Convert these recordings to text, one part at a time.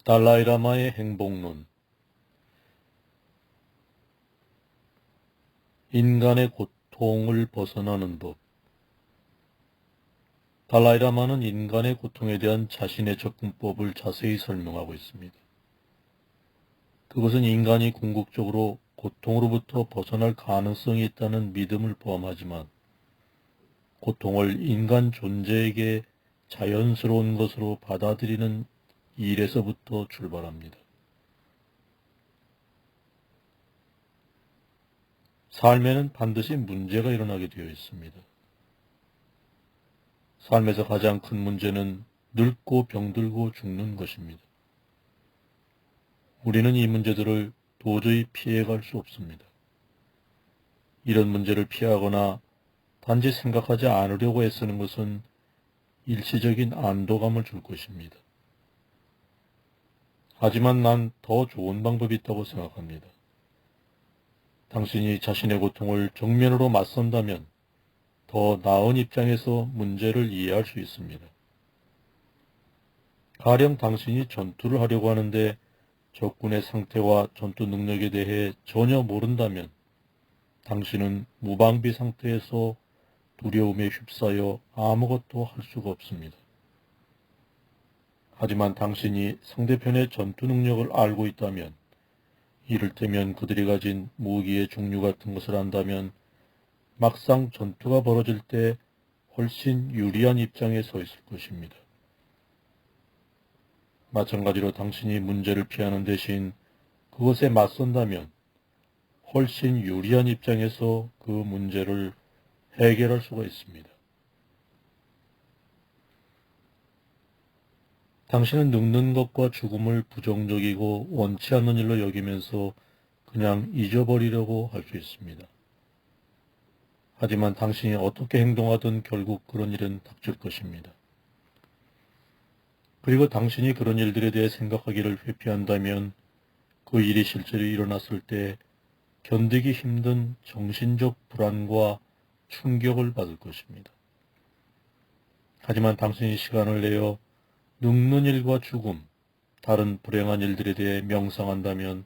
달라이라마의 행복론. 인간의 고통을 벗어나는 법. 달라이라마는 인간의 고통에 대한 자신의 접근법을 자세히 설명하고 있습니다. 그것은 인간이 궁극적으로 고통으로부터 벗어날 가능성이 있다는 믿음을 포함하지만 고통을 인간 존재에게 자연스러운 것으로 받아들이는 일에서부터 출발합니다. 삶에는 반드시 문제가 일어나게 되어 있습니다. 삶에서 가장 큰 문제는 늙고 병들고 죽는 것입니다. 우리는 이 문제들을 도저히 피해갈 수 없습니다. 이런 문제를 피하거나 단지 생각하지 않으려고 애쓰는 것은 일시적인 안도감을 줄 것입니다. 하지만 난 더 좋은 방법이 있다고 생각합니다. 당신이 자신의 고통을 정면으로 맞선다면 더 나은 입장에서 문제를 이해할 수 있습니다. 가령 당신이 전투를 하려고 하는데 적군의 상태와 전투 능력에 대해 전혀 모른다면 당신은 무방비 상태에서 두려움에 휩싸여 아무것도 할 수가 없습니다. 하지만 당신이 상대편의 전투 능력을 알고 있다면, 이를테면 그들이 가진 무기의 종류 같은 것을 안다면 막상 전투가 벌어질 때 훨씬 유리한 입장에 서 있을 것입니다. 마찬가지로 당신이 문제를 피하는 대신 그것에 맞선다면 훨씬 유리한 입장에서 그 문제를 해결할 수가 있습니다. 당신은 늙는 것과 죽음을 부정적이고 원치 않는 일로 여기면서 그냥 잊어버리려고 할 수 있습니다. 하지만 당신이 어떻게 행동하든 결국 그런 일은 닥칠 것입니다. 그리고 당신이 그런 일들에 대해 생각하기를 회피한다면 그 일이 실제로 일어났을 때 견디기 힘든 정신적 불안과 충격을 받을 것입니다. 하지만 당신이 시간을 내어 늙는 일과 죽음, 다른 불행한 일들에 대해 명상한다면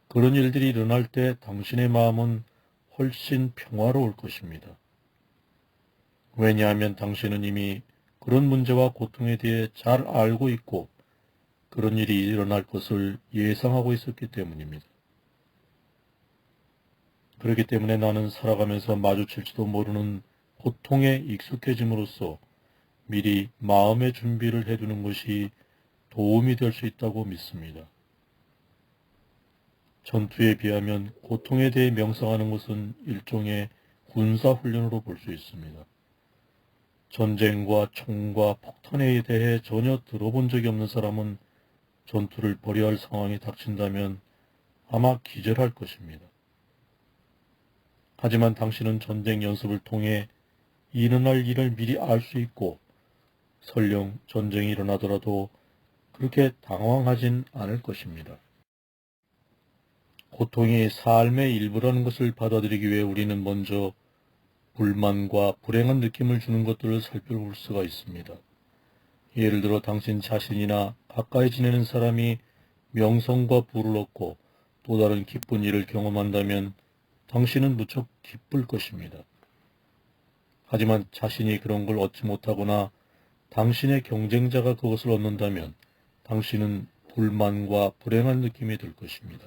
그런 일들이 일어날 때 당신의 마음은 훨씬 평화로울 것입니다. 왜냐하면 당신은 이미 그런 문제와 고통에 대해 잘 알고 있고 그런 일이 일어날 것을 예상하고 있었기 때문입니다. 그렇기 때문에 나는 살아가면서 마주칠지도 모르는 고통에 익숙해짐으로써 미리 마음의 준비를 해두는 것이 도움이 될 수 있다고 믿습니다. 전투에 비하면 고통에 대해 명상하는 것은 일종의 군사훈련으로 볼 수 있습니다. 전쟁과 총과 폭탄에 대해 전혀 들어본 적이 없는 사람은 전투를 벌여야 할 상황이 닥친다면 아마 기절할 것입니다. 하지만 당신은 전쟁 연습을 통해 일어날 일을 미리 알 수 있고 설령 전쟁이 일어나더라도 그렇게 당황하진 않을 것입니다. 고통이 삶의 일부라는 것을 받아들이기 위해 우리는 먼저 불만과 불행한 느낌을 주는 것들을 살펴볼 수가 있습니다. 예를 들어 당신 자신이나 가까이 지내는 사람이 명성과 부를 얻고 또 다른 기쁜 일을 경험한다면 당신은 무척 기쁠 것입니다. 하지만 자신이 그런 걸 얻지 못하거나 당신의 경쟁자가 그것을 얻는다면 당신은 불만과 불행한 느낌이 들 것입니다.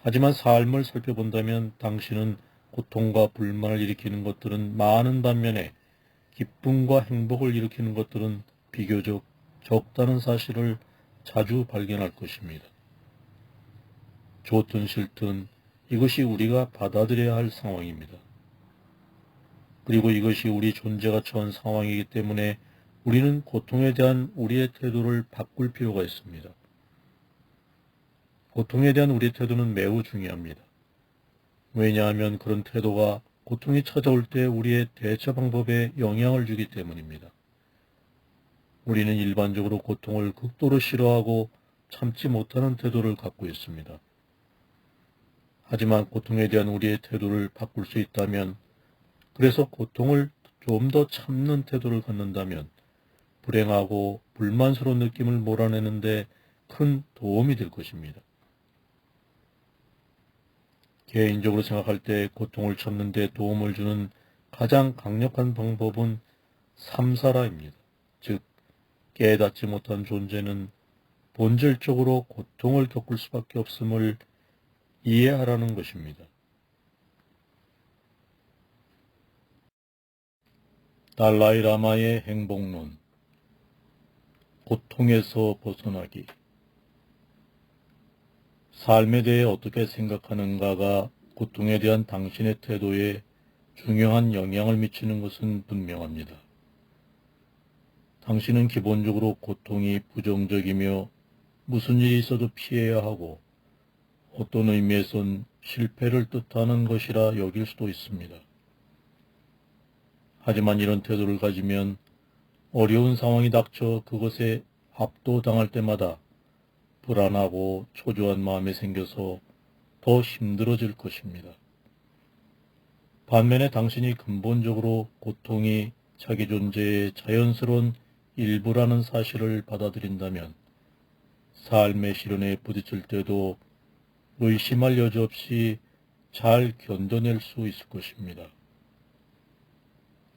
하지만 삶을 살펴본다면 당신은 고통과 불만을 일으키는 것들은 많은 반면에 기쁨과 행복을 일으키는 것들은 비교적 적다는 사실을 자주 발견할 것입니다. 좋든 싫든 이것이 우리가 받아들여야 할 상황입니다. 그리고 이것이 우리 존재가 처한 상황이기 때문에 우리는 고통에 대한 우리의 태도를 바꿀 필요가 있습니다. 고통에 대한 우리의 태도는 매우 중요합니다. 왜냐하면 그런 태도가 고통이 찾아올 때 우리의 대처 방법에 영향을 주기 때문입니다. 우리는 일반적으로 고통을 극도로 싫어하고 참지 못하는 태도를 갖고 있습니다. 하지만 고통에 대한 우리의 태도를 바꿀 수 있다면, 그래서 고통을 좀 더 참는 태도를 갖는다면 불행하고 불만스러운 느낌을 몰아내는데 큰 도움이 될 것입니다. 개인적으로 생각할 때 고통을 참는 데 도움을 주는 가장 강력한 방법은 삼사라입니다. 즉, 깨닫지 못한 존재는 본질적으로 고통을 겪을 수밖에 없음을 이해하라는 것입니다. 달라이 라마의 행복론. 고통에서 벗어나기. 삶에 대해 어떻게 생각하는가가 고통에 대한 당신의 태도에 중요한 영향을 미치는 것은 분명합니다. 당신은 기본적으로 고통이 부정적이며 무슨 일이 있어도 피해야 하고 어떤 의미에선 실패를 뜻하는 것이라 여길 수도 있습니다. 하지만 이런 태도를 가지면 어려운 상황이 닥쳐 그것에 압도당할 때마다 불안하고 초조한 마음이 생겨서 더 힘들어질 것입니다. 반면에 당신이 근본적으로 고통이 자기 존재의 자연스러운 일부라는 사실을 받아들인다면 삶의 시련에 부딪힐 때도 의심할 여지 없이 잘 견뎌낼 수 있을 것입니다.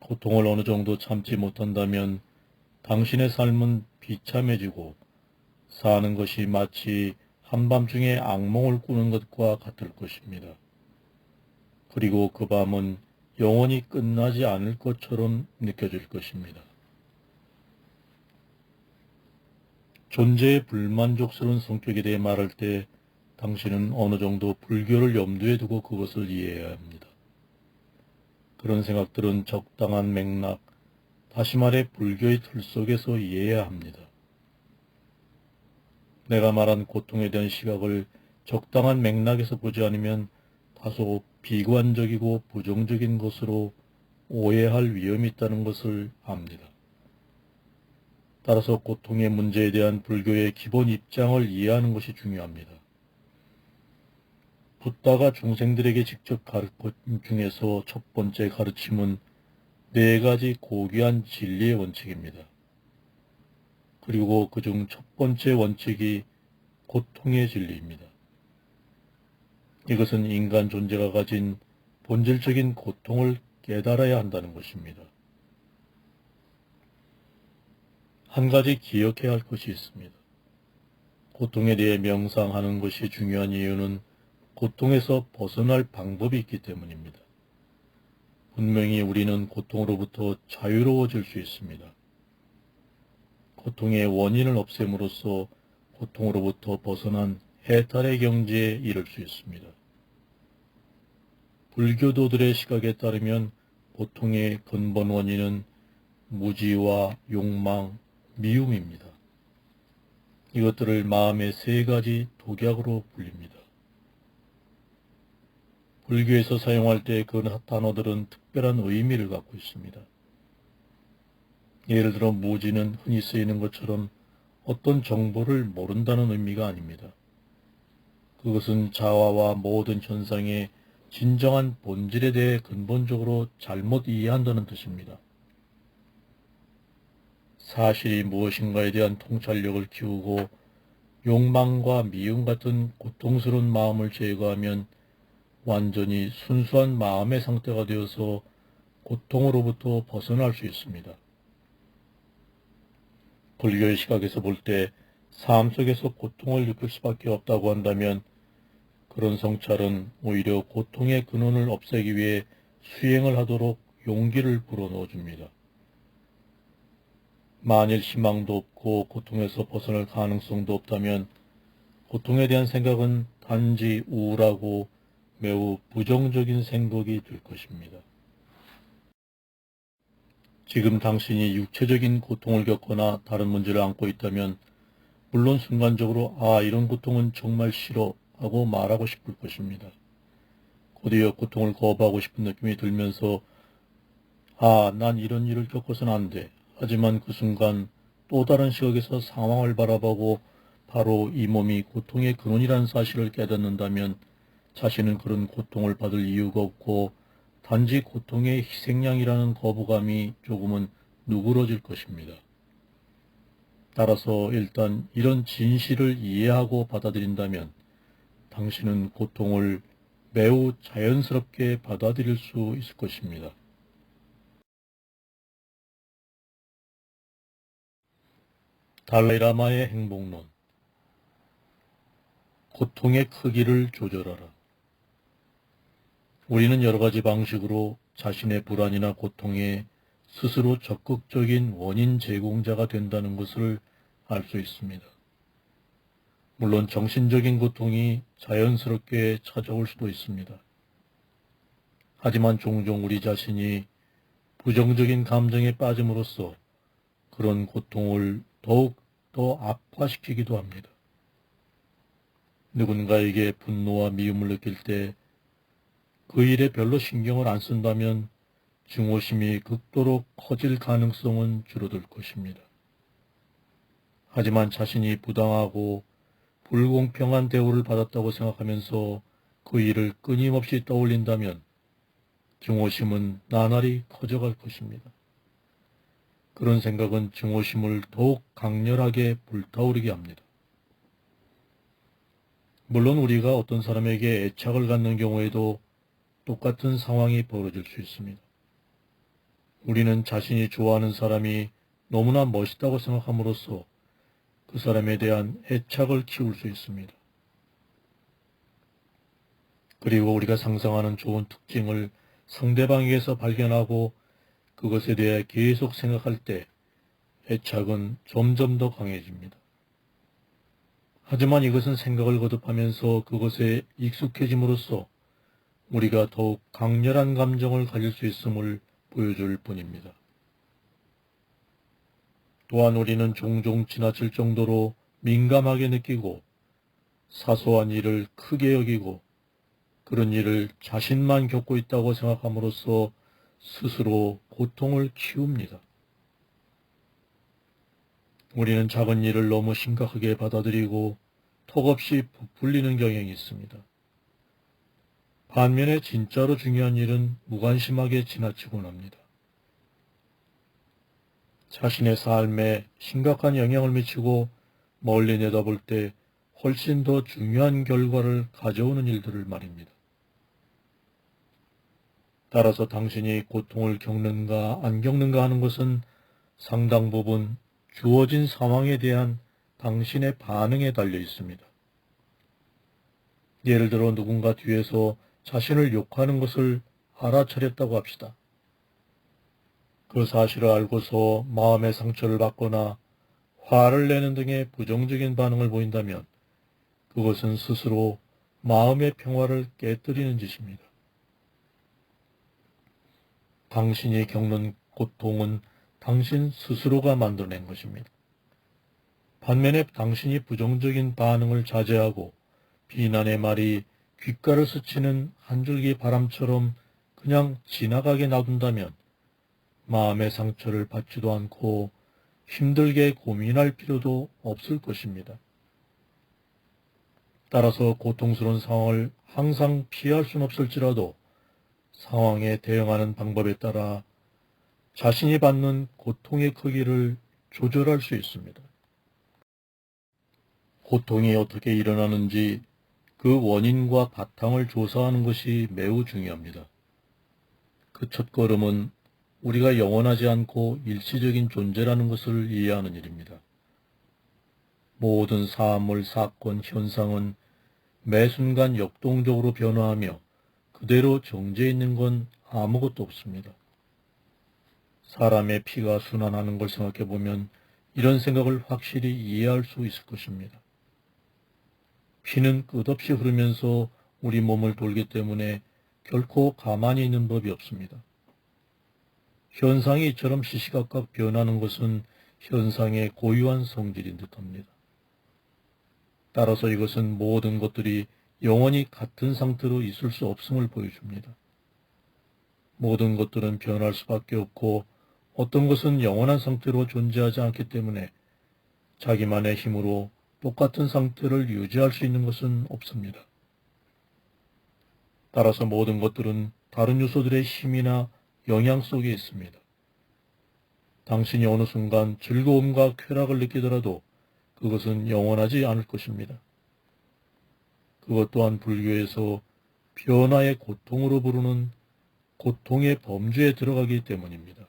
고통을 어느 정도 참지 못한다면 당신의 삶은 비참해지고 사는 것이 마치 한밤중에 악몽을 꾸는 것과 같을 것입니다. 그리고 그 밤은 영원히 끝나지 않을 것처럼 느껴질 것입니다. 존재의 불만족스러운 성격에 대해 말할 때 당신은 어느 정도 불교를 염두에 두고 그것을 이해해야 합니다. 그런 생각들은 적당한 맥락, 다시 말해 불교의 틀 속에서 이해해야 합니다. 내가 말한 고통에 대한 시각을 적당한 맥락에서 보지 않으면 다소 비관적이고 부정적인 것으로 오해할 위험이 있다는 것을 압니다. 따라서 고통의 문제에 대한 불교의 기본 입장을 이해하는 것이 중요합니다. 붓다가 중생들에게 직접 가르친 중에서 첫 번째 가르침은 4가지 고귀한 진리의 원칙입니다. 그리고 그중 첫 번째 원칙이 고통의 진리입니다. 이것은 인간 존재가 가진 본질적인 고통을 깨달아야 한다는 것입니다. 한 가지 기억해야 할 것이 있습니다. 고통에 대해 명상하는 것이 중요한 이유는 고통에서 벗어날 방법이 있기 때문입니다. 분명히 우리는 고통으로부터 자유로워질 수 있습니다. 고통의 원인을 없앰으로써 고통으로부터 벗어난 해탈의 경지에 이를 수 있습니다. 불교도들의 시각에 따르면 고통의 근본 원인은 무지와 욕망, 미움입니다. 이것들을 마음의 3가지 독약으로 불립니다. 불교에서 사용할 때 그 단어들은 특별한 의미를 갖고 있습니다. 예를 들어 무지는 흔히 쓰이는 것처럼 어떤 정보를 모른다는 의미가 아닙니다. 그것은 자화와 모든 현상의 진정한 본질에 대해 근본적으로 잘못 이해한다는 뜻입니다. 사실이 무엇인가에 대한 통찰력을 키우고 욕망과 미움 같은 고통스러운 마음을 제거하면 완전히 순수한 마음의 상태가 되어서 고통으로부터 벗어날 수 있습니다. 불교의 시각에서 볼 때 삶 속에서 고통을 느낄 수밖에 없다고 한다면 그런 성찰은 오히려 고통의 근원을 없애기 위해 수행을 하도록 용기를 불어넣어 줍니다. 만일 희망도 없고 고통에서 벗어날 가능성도 없다면 고통에 대한 생각은 단지 우울하고 매우 부정적인 생각이 될 것입니다. 지금 당신이 육체적인 고통을 겪거나 다른 문제를 안고 있다면 물론 순간적으로 이런 고통은 정말 싫어 하고 말하고 싶을 것입니다. 곧이어 고통을 거부하고 싶은 느낌이 들면서 난 이런 일을 겪어서는 안 돼. 하지만 그 순간 또 다른 시각에서 상황을 바라보고 바로 이 몸이 고통의 근원이라는 사실을 깨닫는다면 자신은 그런 고통을 받을 이유가 없고 단지 고통의 희생양이라는 거부감이 조금은 누그러질 것입니다. 따라서 일단 이런 진실을 이해하고 받아들인다면 당신은 고통을 매우 자연스럽게 받아들일 수 있을 것입니다. 달라이라마의 행복론. 고통의 크기를 조절하라. 우리는 여러 가지 방식으로 자신의 불안이나 고통에 스스로 적극적인 원인 제공자가 된다는 것을 알 수 있습니다. 물론 정신적인 고통이 자연스럽게 찾아올 수도 있습니다. 하지만 종종 우리 자신이 부정적인 감정에 빠짐으로써 그런 고통을 더욱 더 악화시키기도 합니다. 누군가에게 분노와 미움을 느낄 때 그 일에 별로 신경을 안 쓴다면 증오심이 극도로 커질 가능성은 줄어들 것입니다. 하지만 자신이 부당하고 불공평한 대우를 받았다고 생각하면서 그 일을 끊임없이 떠올린다면 증오심은 나날이 커져갈 것입니다. 그런 생각은 증오심을 더욱 강렬하게 불타오르게 합니다. 물론 우리가 어떤 사람에게 애착을 갖는 경우에도 똑같은 상황이 벌어질 수 있습니다. 우리는 자신이 좋아하는 사람이 너무나 멋있다고 생각함으로써 그 사람에 대한 애착을 키울 수 있습니다. 그리고 우리가 상상하는 좋은 특징을 상대방에게서 발견하고 그것에 대해 계속 생각할 때 애착은 점점 더 강해집니다. 하지만 이것은 생각을 거듭하면서 그것에 익숙해짐으로써 우리가 더욱 강렬한 감정을 가질 수 있음을 보여줄 뿐입니다. 또한 우리는 종종 지나칠 정도로 민감하게 느끼고 사소한 일을 크게 여기고 그런 일을 자신만 겪고 있다고 생각함으로써 스스로 고통을 키웁니다. 우리는 작은 일을 너무 심각하게 받아들이고 턱없이 부풀리는 경향이 있습니다. 반면에 진짜로 중요한 일은 무관심하게 지나치곤 합니다. 자신의 삶에 심각한 영향을 미치고 멀리 내다볼 때 훨씬 더 중요한 결과를 가져오는 일들을 말입니다. 따라서 당신이 고통을 겪는가 안 겪는가 하는 것은 상당 부분 주어진 상황에 대한 당신의 반응에 달려 있습니다. 예를 들어 누군가 뒤에서 자신을 욕하는 것을 알아차렸다고 합시다. 그 사실을 알고서 마음의 상처를 받거나 화를 내는 등의 부정적인 반응을 보인다면 그것은 스스로 마음의 평화를 깨뜨리는 짓입니다. 당신이 겪는 고통은 당신 스스로가 만들어낸 것입니다. 반면에 당신이 부정적인 반응을 자제하고 비난의 말이 귓가를 스치는 한 줄기 바람처럼 그냥 지나가게 놔둔다면 마음의 상처를 받지도 않고 힘들게 고민할 필요도 없을 것입니다. 따라서 고통스러운 상황을 항상 피할 수는 없을지라도 상황에 대응하는 방법에 따라 자신이 받는 고통의 크기를 조절할 수 있습니다. 고통이 어떻게 일어나는지 그 원인과 바탕을 조사하는 것이 매우 중요합니다. 그 첫걸음은 우리가 영원하지 않고 일시적인 존재라는 것을 이해하는 일입니다. 모든 사물, 사건, 현상은 매 순간 역동적으로 변화하며 그대로 정지해 있는 건 아무것도 없습니다. 사람의 피가 순환하는 걸 생각해 보면 이런 생각을 확실히 이해할 수 있을 것입니다. 피는 끝없이 흐르면서 우리 몸을 돌기 때문에 결코 가만히 있는 법이 없습니다. 현상이 이처럼 시시각각 변하는 것은 현상의 고유한 성질인 듯합니다. 따라서 이것은 모든 것들이 영원히 같은 상태로 있을 수 없음을 보여줍니다. 모든 것들은 변할 수밖에 없고 어떤 것은 영원한 상태로 존재하지 않기 때문에 자기만의 힘으로 똑같은 상태를 유지할 수 있는 것은 없습니다. 따라서 모든 것들은 다른 요소들의 힘이나 영향 속에 있습니다. 당신이 어느 순간 즐거움과 쾌락을 느끼더라도 그것은 영원하지 않을 것입니다. 그것 또한 불교에서 변화의 고통으로 부르는 고통의 범주에 들어가기 때문입니다.